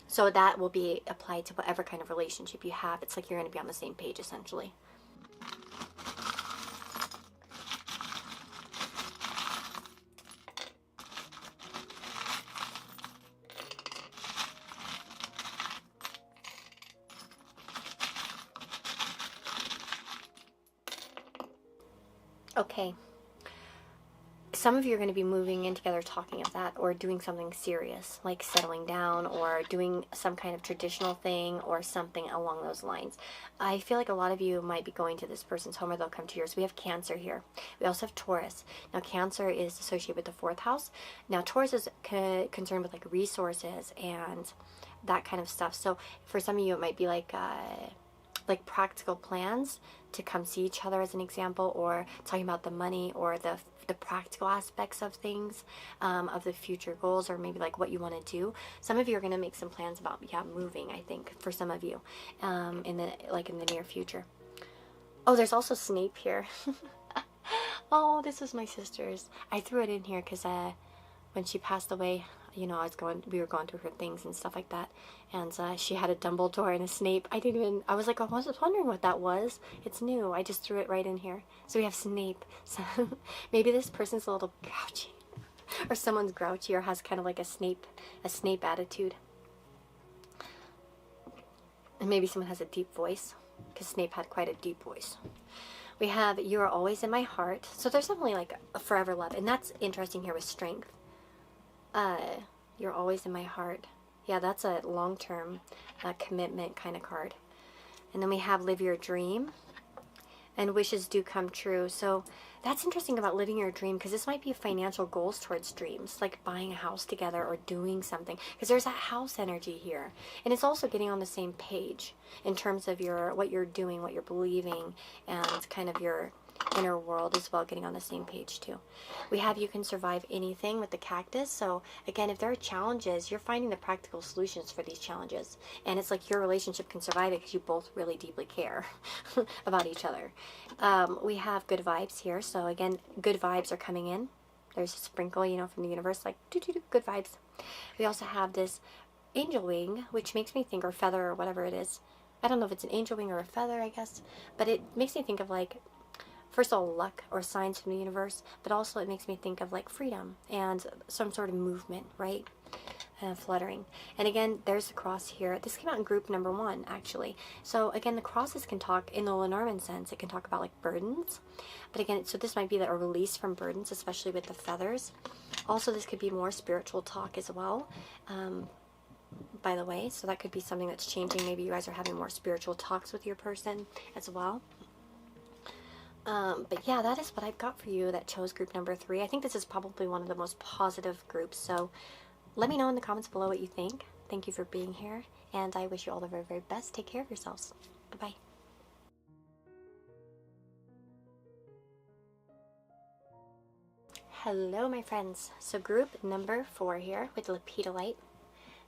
So that will be applied to whatever kind of relationship you have. It's like you're going to be on the same page, essentially. Okay, some of you are going to be moving in together, talking of that, or doing something serious, like settling down, or doing some kind of traditional thing, or something along those lines. I feel like a lot of you might be going to this person's home, or they'll come to yours. We have Cancer here. We also have Taurus. Now, Cancer is associated with the 4th house. Now, Taurus is concerned with, like, resources and that kind of stuff. So, for some of you, it might be like practical plans to come see each other, as an example, or talking about the money or the practical aspects of things, of the future goals, or maybe like what you want to do. Some of you are going to make some plans about, moving, I think, for some of you, in the near future. Oh, there's also Snape here. Oh, this was my sister's. I threw it in here because when she passed away, you know, we were going through her things and stuff like that, and she had a Dumbledore and a Snape. I was like, I was wondering what that was. It's new. I just threw it right in here. So we have Snape. So maybe this person's a little grouchy, or someone's grouchy, or has kind of like a Snape attitude. And maybe someone has a deep voice, because Snape had quite a deep voice. We have "You Are Always in My Heart." So there's definitely like a forever love, and that's interesting here with Strength. You're always in my heart. Yeah, that's a long-term commitment kind of card. And then we have Live Your Dream, and wishes do come true. So that's interesting about living your dream, because this might be financial goals towards dreams, like buying a house together or doing something, because there's that house energy here. And it's also getting on the same page in terms of what you're doing, what you're believing, and kind of your inner world as well, getting on the same page too. We have "You Can Survive Anything" with the cactus. So again, if there are challenges, you're finding the practical solutions for these challenges, and it's like your relationship can survive it because you both really deeply care about each other. We have Good Vibes here. So again, good vibes are coming in. There's a sprinkle, you know, from the universe, like good vibes. We also have this angel wing, which makes me think, or feather, or whatever it is. I don't know if it's an angel wing or a feather, I guess, but it makes me think of, like, first of all, luck or signs from the universe, but also it makes me think of like freedom and some sort of movement, right? Fluttering. And again, there's a cross here. This came out in group number 1, actually. So again, the crosses can talk, in the Lenormand sense, it can talk about like burdens. But again, so this might be a release from burdens, especially with the feathers. Also, this could be more spiritual talk as well, by the way. So that could be something that's changing. Maybe you guys are having more spiritual talks with your person as well. But yeah, that is what I've got for you that chose group number 3. I think this is probably one of the most positive groups, so let me know in the comments below what you think. Thank you for being here, and I wish you all the very, very best. Take care of yourselves. Bye-bye. Hello, my friends. So group number 4 here with Lepidolite.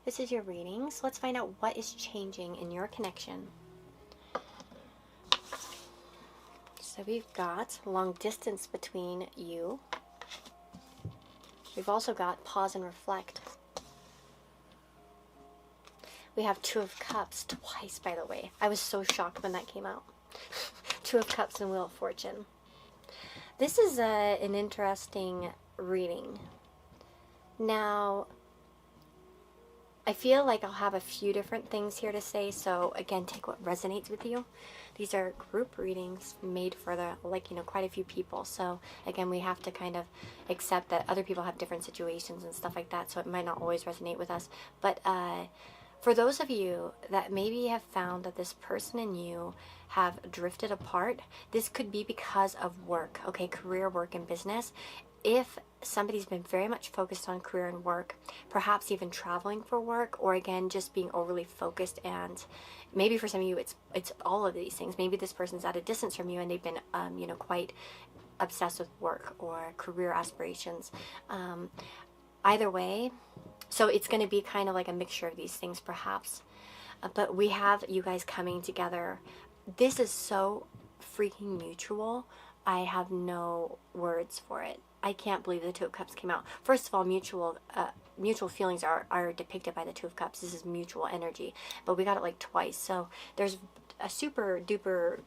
This is your reading. So let's find out what is changing in your connection. So we've got long distance between you. We've also got pause and reflect. We have Two of Cups twice, by the way. I was so shocked when that came out. Two of Cups and Wheel of Fortune. This is an interesting reading. Now, I feel like I'll have a few different things here to say, so again, take what resonates with you. These are group readings made for quite a few people. So again, we have to kind of accept that other people have different situations and stuff like that, so it might not always resonate with us. But for those of you that maybe have found that this person and you have drifted apart, this could be because of work, okay, career, work, and business. If somebody's been very much focused on career and work, perhaps even traveling for work, or again, just being overly focused, and maybe for some of you, it's all of these things. Maybe this person's at a distance from you and they've been, quite obsessed with work or career aspirations. Either way, so it's going to be kind of like a mixture of these things, perhaps. But we have you guys coming together. This is so freaking mutual. I have no words for it. I can't believe the Two of Cups came out. First of all, mutual feelings are depicted by the Two of Cups. This is mutual energy, but we got it like twice. So there's a super duper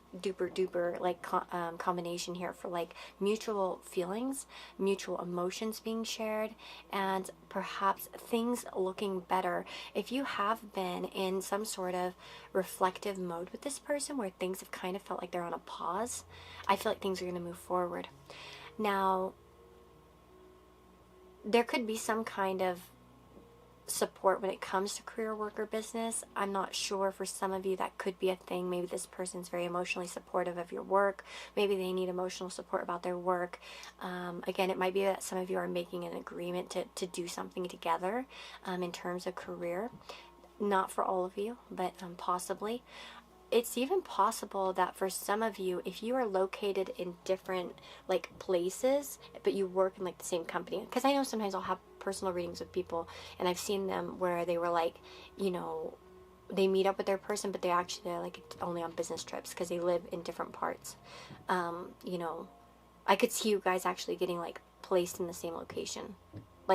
combination here for like mutual feelings, mutual emotions being shared, and perhaps things looking better. If you have been in some sort of reflective mode with this person where things have kind of felt like they're on a pause, I feel like things are going to move forward. Now, there could be some kind of support when it comes to career, work, or business. I'm not sure. For some of you, that could be a thing. Maybe this person's very emotionally supportive of your work. Maybe they need emotional support about their work. Again, it might be that some of you are making an agreement to do something together in terms of career. Not for all of you, but possibly. It's even possible that for some of you, if you are located in different places, but you work in the same company, because I know sometimes I'll have personal readings with people and I've seen them where they were they meet up with their person, but they're only on business trips because they live in different parts. I could see you guys actually getting placed in the same location.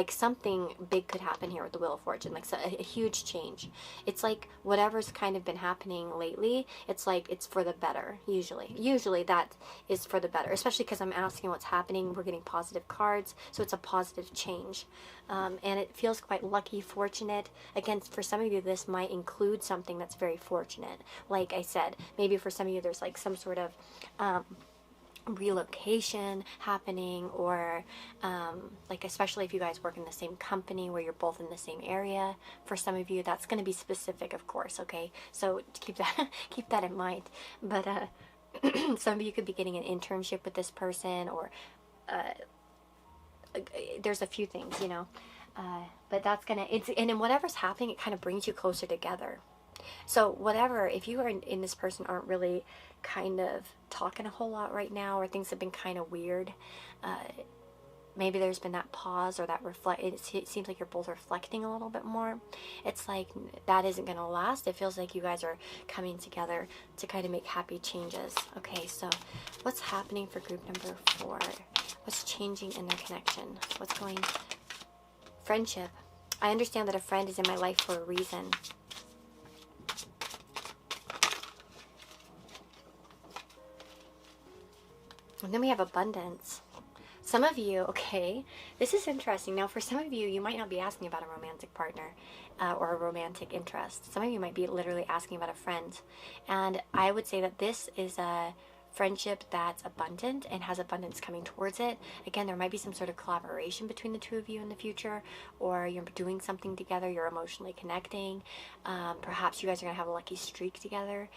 Something big could happen here with the Wheel of Fortune, a huge change. It's whatever's kind of been happening lately, it's for the better, usually that is for the better, especially because I'm asking what's happening. We're getting positive cards, so it's a positive change, and it feels quite lucky, fortunate. Again, for some of you, this might include something that's very fortunate. Like I said, maybe for some of you, there's some sort of relocation happening, or especially if you guys work in the same company where you're both in the same area. For some of you, that's going to be specific, of course, okay, so keep that in mind. But some of you could be getting an internship with this person, or there's a few things, but that's gonna, and in whatever's happening, it kind of brings you closer together. So whatever, if you are in this person aren't really kind of talking a whole lot right now, or things have been kind of weird, maybe there's been that pause or that it seems like you're both reflecting a little bit more. It's that isn't going to last. It feels like you guys are coming together to kind of make happy changes. Okay, so what's happening for group number 4? What's changing in their connection? What's going? Friendship. I understand that a friend is in my life for a reason. And then we have abundance. Some of you, okay, this is interesting. Now, for some of you, you might not be asking about a romantic partner or a romantic interest. Some of you might be literally asking about a friend. And I would say that this is a friendship that's abundant and has abundance coming towards it. Again, there might be some sort of collaboration between the two of you in the future, or you're doing something together, you're emotionally connecting. Perhaps you guys are going to have a lucky streak together.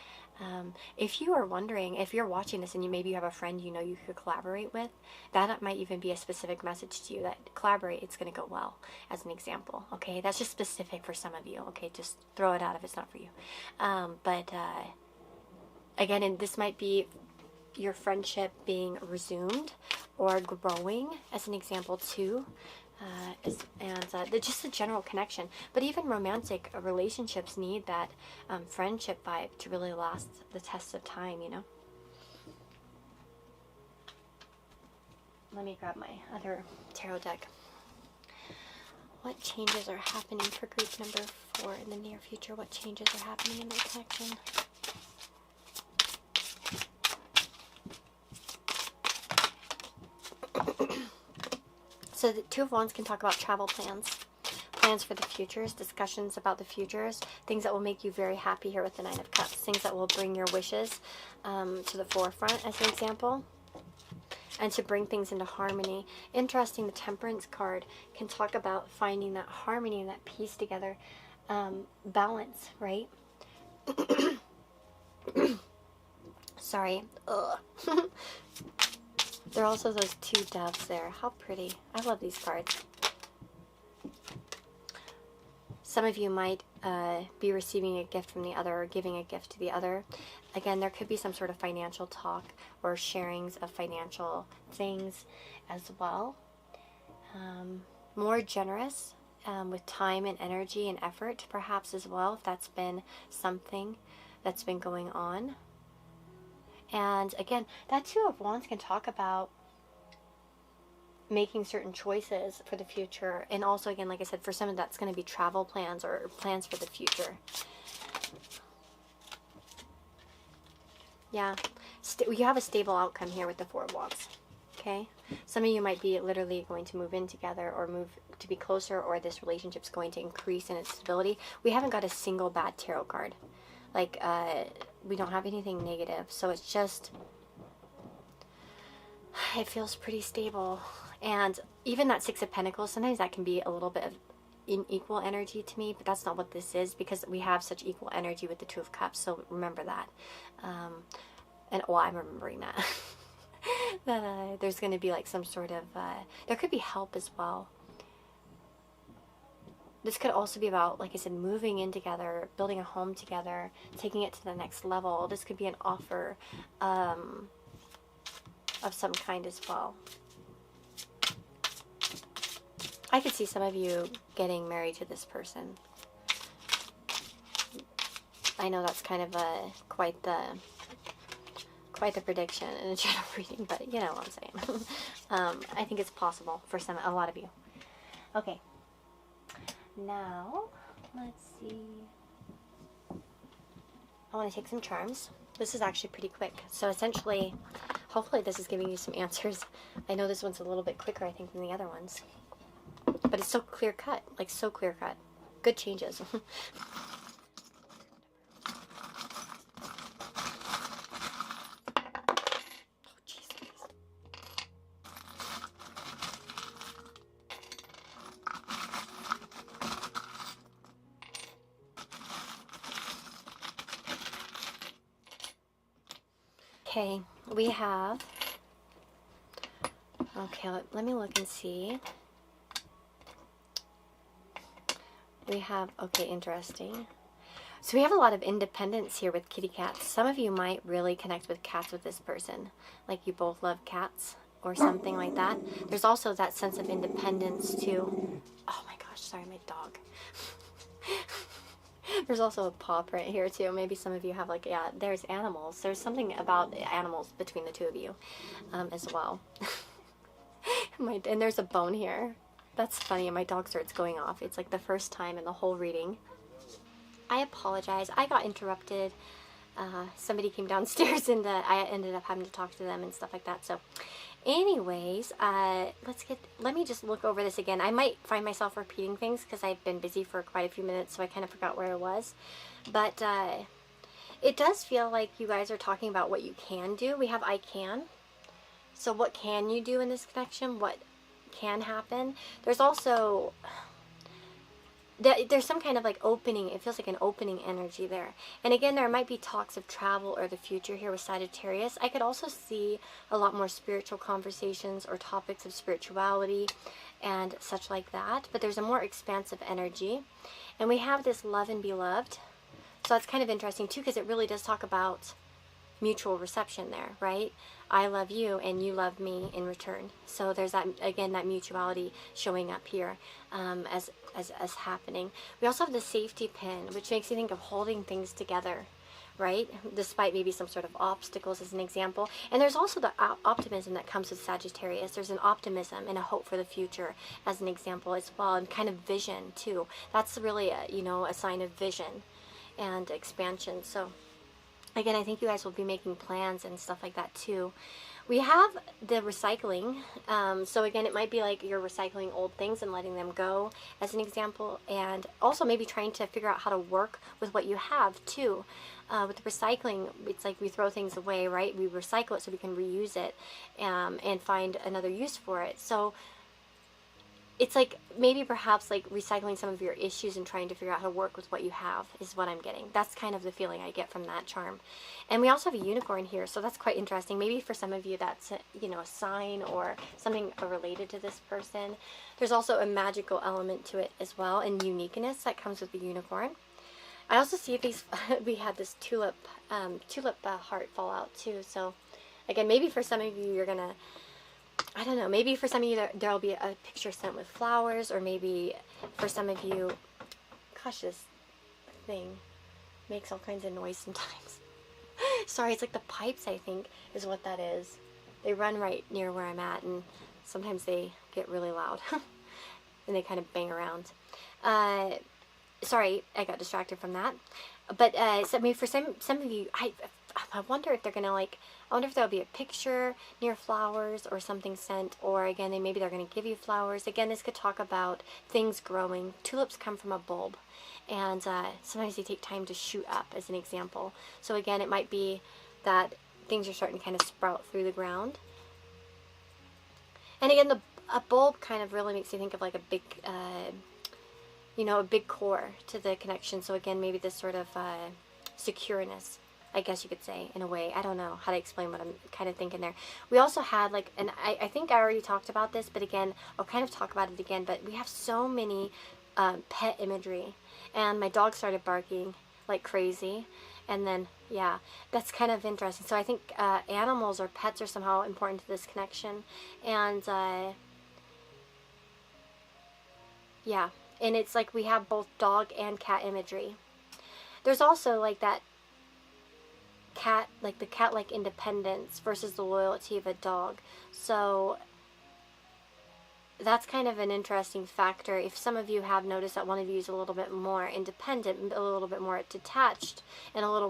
If you are wondering, if you're watching this and maybe you have a friend you could collaborate with, that might even be a specific message to you that collaborate, it's going to go well, as an example. Okay, that's just specific for some of you. Okay, just throw it out if it's not for you. Again, and this might be your friendship being resumed, or growing as an example too. Just a general connection. But even romantic relationships need that friendship vibe to really last the test of time, you know? Let me grab my other tarot deck. What changes are happening for group number 4 in the near future? What changes are happening in their connection? So the Two of Wands can talk about travel plans, plans for the futures, discussions about the futures, things that will make you very happy here with the Nine of Cups, things that will bring your wishes to the forefront as an example, and to bring things into harmony. Interesting, the Temperance card can talk about finding that harmony and that peace together, balance, right? Sorry. Ugh. There are also those 2 doves there. How pretty. I love these cards. Some of you might be receiving a gift from the other or giving a gift to the other. Again, there could be some sort of financial talk or sharings of financial things as well. More generous with time and energy and effort perhaps as well, if that's been something that's been going on. And again, that Two of Wands can talk about making certain choices for the future. And also, again, like I said, for some of that's going to be travel plans or plans for the future. Yeah. You have a stable outcome here with the Four of Wands. Okay? Some of you might be literally going to move in together or move to be closer, or this relationship's going to increase in its stability. We haven't got a single bad tarot card. Like, we don't have anything negative. So it's just, it feels pretty stable. And even that Six of Pentacles, sometimes that can be a little bit of unequal energy to me, but that's not what this is, because we have such equal energy with the Two of Cups. So remember that. Well, I'm remembering that. That there's going to be like some sort of, there could be help as well. This could also be about, like I said, moving in together, building a home together, taking it to the next level. This could be an offer of some kind as well. I could see some of you getting married to this person. I know that's kind of quite the prediction in a general reading, but you know what I'm saying. I think it's possible for a lot of you. Okay. Now, let's see. I want to take some charms. This is actually pretty quick. So essentially, hopefully this is giving you some answers. I know this one's a little bit quicker, I think, than the other ones. But it's so clear cut. Like, so clear cut. Good changes. Okay, we have, okay, let me look and see. We have, okay, interesting. So we have a lot of independence here with kitty cats. Some of you might really connect with cats with this person. Like you both love cats or something like that. There's also that sense of independence too. Oh my gosh, sorry, my dog. There's also a paw print here too. Maybe some of you have like, yeah, there's animals. There's something about animals between the two of you as well. And there's a bone here. That's funny, and my dog starts going off. It's like the first time in the whole reading. I apologize. I got interrupted. Somebody came downstairs and I ended up having to talk to them and stuff like that. So anyways, let me just look over this again. I might find myself repeating things because I've been busy for quite a few minutes, so I kind of forgot where I was. But it does feel like you guys are talking about what you can do. We have I can. So what can you do in this connection? What can happen? There's also, there's some kind of like opening. It feels like an opening energy there. And again, there might be talks of travel or the future here with Sagittarius. I could also see a lot more spiritual conversations or topics of spirituality and such like that. But there's a more expansive energy. And we have this love and be loved. So that's kind of interesting too, because it really does talk about mutual reception there, right? I love you and you love me in return. So there's that, again, that mutuality showing up here as happening. We also have the safety pin, which makes you think of holding things together, right? Despite maybe some sort of obstacles, as an example. And there's also the optimism that comes with Sagittarius. There's an optimism and a hope for the future, as an example as well, and kind of vision too. That's really a, you know, a sign of vision and expansion. So again, I think you guys will be making plans and stuff like that too. We have the recycling. So again, it might be like you're recycling old things and letting them go, as an example. And also maybe trying to figure out how to work with what you have too. With recycling, it's like we throw things away, right? We recycle it so we can reuse it and find another use for it. So it's like maybe perhaps like recycling some of your issues and trying to figure out how to work with what you have is what I'm getting. That's kind of the feeling I get from that charm. And we also have a unicorn here, so that's quite interesting. Maybe for some of you that's a, you know, a sign or something related to this person. There's also a magical element to it as well, and uniqueness that comes with the unicorn. I also see these, we had this tulip heart fall out too. So again, maybe for some of you, you're going to, I don't know, maybe for some of you there'll be a picture sent with flowers, or maybe for some of you, gosh, this thing makes all kinds of noise sometimes. Sorry, it's like the pipes, I think, is what that is. They run right near where I'm at, and sometimes they get really loud, and they kind of bang around. Sorry, I got distracted from that. But so, I mean, for some of you, I wonder if they're gonna like. I wonder if there'll be a picture near flowers or something sent, or again, maybe they're gonna give you flowers. Again, this could talk about things growing. Tulips come from a bulb, and sometimes they take time to shoot up, as an example. So again, it might be that things are starting to kind of sprout through the ground. And again, a bulb kind of really makes you think of like a big. You know, a big core to the connection. So again, maybe this sort of secureness, I guess you could say, in a way. I don't know how to explain what I'm kind of thinking there. We also had like, and I think I already talked about this, but again, I'll kind of talk about it again, but we have so many pet imagery, and my dog started barking like crazy. And then, yeah, that's kind of interesting. So I think animals or pets are somehow important to this connection. And yeah. And it's like we have both dog and cat imagery. There's also like that cat, like the cat-like independence versus the loyalty of a dog. So that's kind of an interesting factor. If some of you have noticed that one of you is a little bit more independent, a little bit more detached, and another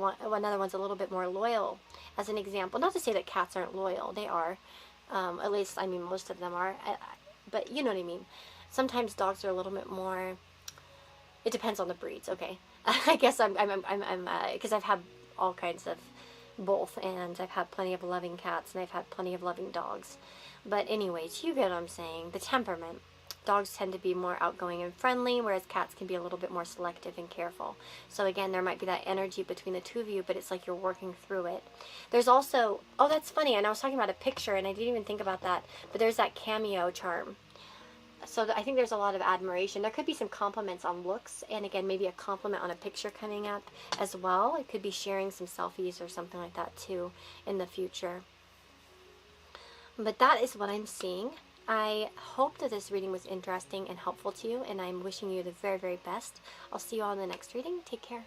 one's a little bit more loyal, as an example. Not to say that cats aren't loyal. They are. At least, I mean, most of them are. But you know what I mean. Sometimes dogs are a little bit more. It depends on the breeds. Okay, I guess I'm because I've had all kinds of both, and I've had plenty of loving cats, and I've had plenty of loving dogs. But anyways, you get what I'm saying. The temperament. Dogs tend to be more outgoing and friendly, whereas cats can be a little bit more selective and careful. So again, there might be that energy between the two of you, but it's like you're working through it. There's also, oh, that's funny, and I was talking about a picture, and I didn't even think about that, but there's that cameo charm. So I think there's a lot of admiration. There could be some compliments on looks, and again, maybe a compliment on a picture coming up as well. It could be sharing some selfies or something like that too in the future. But that is what I'm seeing. I hope that this reading was interesting and helpful to you, and I'm wishing you the very, very best. I'll see you all in the next reading. Take care.